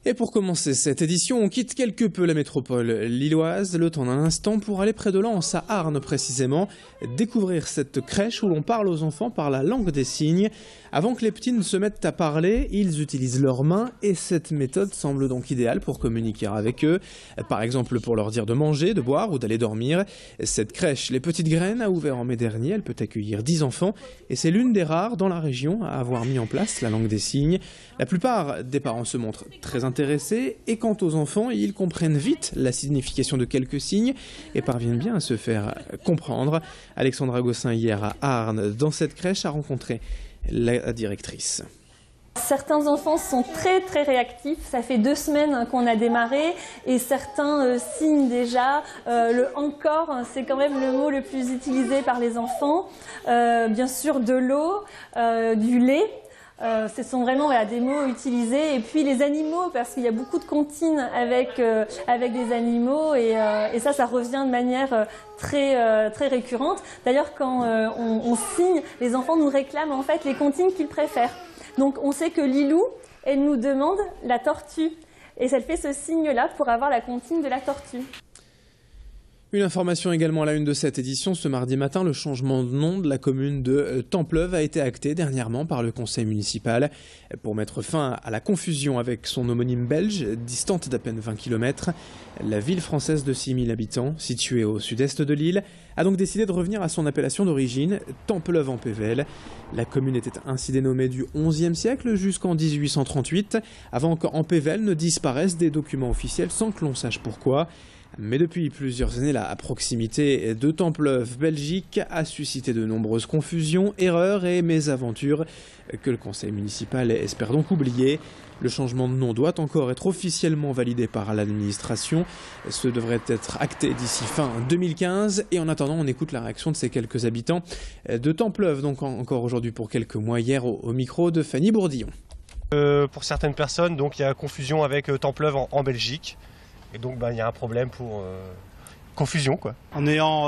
Et pour commencer cette édition, on quitte quelque peu la métropole lilloise, le temps d'un instant pour aller près de Lens, à Arnes précisément, découvrir cette crèche où l'on parle aux enfants par la langue des signes. Avant que les petits ne se mettent à parler, ils utilisent leurs mains et cette méthode semble donc idéale pour communiquer avec eux. Par exemple pour leur dire de manger, de boire ou d'aller dormir. Cette crèche, Les Petites Graines, a ouvert en mai dernier, elle peut accueillir 10 enfants et c'est l'une des rares dans la région à avoir mis en place la langue des signes. La plupart des parents se montrent très intéressés et quant aux enfants, ils comprennent vite la signification de quelques signes et parviennent bien à se faire comprendre. Alexandra Gossin hier à Arnes, dans cette crèche, a rencontré la directrice. Certains enfants sont très réactifs, ça fait 2 semaines qu'on a démarré et certains signent déjà. Le « encore », c'est quand même le mot le plus utilisé par les enfants. Bien sûr de l'eau, du lait. Ce sont vraiment des mots utilisés. Et puis les animaux, parce qu'il y a beaucoup de comptines avec des animaux et ça revient de manière très récurrente. D'ailleurs, quand on signe, les enfants nous réclament en fait les comptines qu'ils préfèrent. Donc on sait que Lilou, elle nous demande la tortue. Et elle fait ce signe-là pour avoir la comptine de la tortue. Une information également à la une de cette édition. Ce mardi matin, le changement de nom de la commune de Templeuve a été acté dernièrement par le conseil municipal. Pour mettre fin à la confusion avec son homonyme belge, distante d'à peine 20 km, la ville française de 6000 habitants, située au sud-est de l'île, a donc décidé de revenir à son appellation d'origine, Templeuve en Pévèle. La commune était ainsi dénommée du XIe siècle jusqu'en 1838, avant qu'en Pévèle ne disparaissent des documents officiels sans que l'on sache pourquoi. Mais depuis plusieurs années, la proximité de Templeuve, Belgique, a suscité de nombreuses confusions, erreurs et mésaventures que le conseil municipal espère donc oublier. Le changement de nom doit encore être officiellement validé par l'administration. Ce devrait être acté d'ici fin 2015. Et en attendant, on écoute la réaction de ces quelques habitants de Templeuve, donc encore aujourd'hui pour quelques mois, hier au micro de Fanny Bourdillon. Pour certaines personnes, donc, il y a confusion avec Templeuve en Belgique. Et donc il y a un problème pour confusion, quoi. En ayant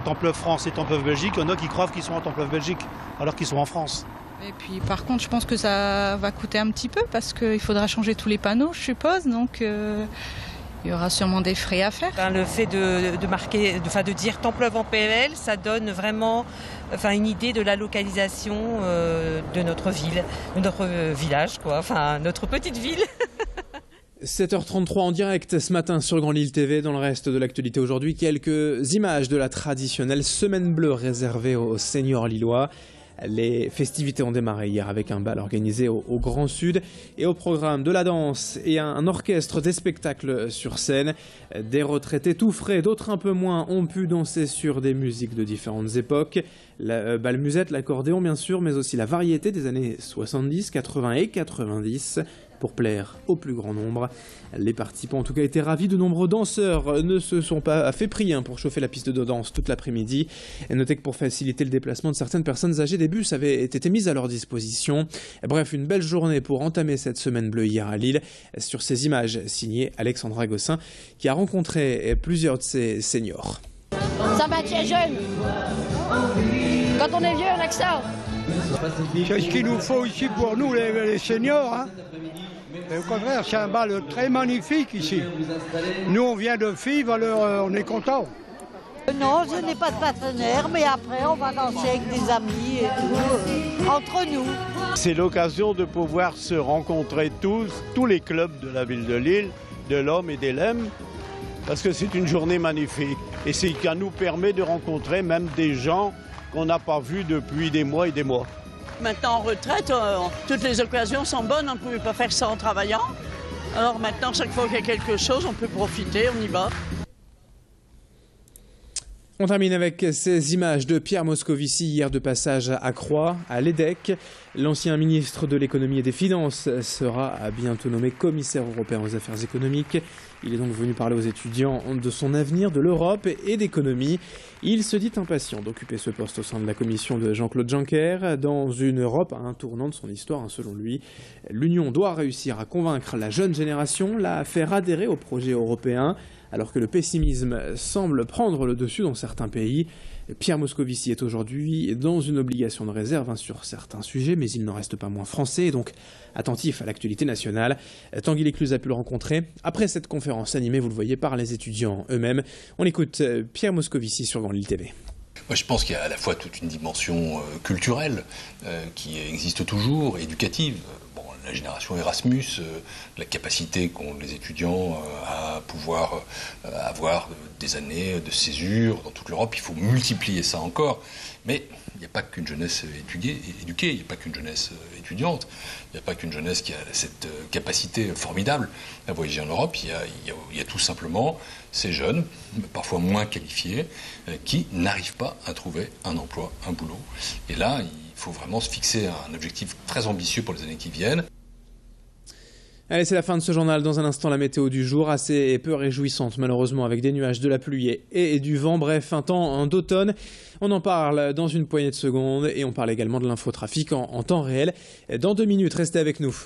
Templeuve France et Templeuve Belgique, il y en a qui croient qu'ils sont en Templeuve Belgique alors qu'ils sont en France. Et puis par contre je pense que ça va coûter un petit peu parce qu'il faudra changer tous les panneaux je suppose, donc il y aura sûrement des frais à faire. Le fait de dire Templeuve en PL, ça donne vraiment une idée de la localisation de notre ville, de notre village, quoi, notre petite ville. 7h33 en direct ce matin sur Grand Lille TV. Dans le reste de l'actualité aujourd'hui, quelques images de la traditionnelle semaine bleue réservée aux seniors lillois. Les festivités ont démarré hier avec un bal organisé au Grand Sud et au programme de la danse et un orchestre, des spectacles sur scène. Des retraités tout frais, d'autres un peu moins, ont pu danser sur des musiques de différentes époques. La balmusette, l'accordéon bien sûr, mais aussi la variété des années 70, 80 et 90 pour plaire au plus grand nombre. Les participants ont en tout cas été ravis. De nombreux danseurs ne se sont pas fait prier pour chauffer la piste de danse toute l'après-midi. Et notez que pour faciliter le déplacement de certaines personnes âgées, des bus avaient été mis à leur disposition. Bref, une belle journée pour entamer cette semaine bleue hier à Lille. Sur ces images signées Alexandra Gossin, qui a rencontré plusieurs de ces seniors. Ça maintient jeune. Quand on est vieux, on a que ça. C'est ce qu'il nous faut ici pour nous, les seniors. Et au contraire, c'est un bal très magnifique ici. Nous, on vient de Fives, alors on est contents. Non, je n'ai pas de partenaire, mais après, on va danser avec des amis et tout, entre nous. C'est l'occasion de pouvoir se rencontrer tous les clubs de la ville de Lille, de l'Homme et des Lemmes, parce que c'est une journée magnifique. Et c'est ce qui nous permet de rencontrer même des gens qu'on n'a pas vus depuis des mois et des mois. Maintenant en retraite, toutes les occasions sont bonnes, on ne pouvait pas faire ça en travaillant. Alors maintenant, chaque fois qu'il y a quelque chose, on peut profiter, on y va. On termine avec ces images de Pierre Moscovici hier de passage à Croix, à l'EDEC. L'ancien ministre de l'économie et des finances sera bientôt nommé commissaire européen aux affaires économiques. Il est donc venu parler aux étudiants de son avenir, de l'Europe et d'économie. Il se dit impatient d'occuper ce poste au sein de la commission de Jean-Claude Juncker, dans une Europe à un tournant de son histoire, selon lui. L'Union doit réussir à convaincre la jeune génération, la faire adhérer au projet européen. alors que le pessimisme semble prendre le dessus dans certains pays. Pierre Moscovici est aujourd'hui dans une obligation de réserve sur certains sujets, mais il n'en reste pas moins français et donc attentif à l'actualité nationale. Tanguy Lécluse a pu le rencontrer après cette conférence animée, vous le voyez, par les étudiants eux-mêmes. On écoute Pierre Moscovici sur Grand Lille TV. Moi, je pense qu'il y a à la fois toute une dimension culturelle qui existe toujours, éducative. La génération Erasmus, la capacité qu'ont les étudiants à pouvoir avoir des années de césure dans toute l'Europe, il faut multiplier ça encore. Mais il n'y a pas qu'une jeunesse éduquée, il n'y a pas qu'une jeunesse étudiante, il n'y a pas qu'une jeunesse qui a cette capacité formidable à voyager en Europe. Il y a tout simplement ces jeunes, parfois moins qualifiés, qui n'arrivent pas à trouver un emploi, un boulot. Et là, il faut vraiment se fixer un objectif très ambitieux pour les années qui viennent. Allez, c'est la fin de ce journal. Dans un instant, la météo du jour, assez peu réjouissante malheureusement, avec des nuages, de la pluie et du vent. Bref, un temps d'automne. On en parle dans une poignée de secondes et on parle également de l'infotrafic en temps réel. Dans 2 minutes, restez avec nous.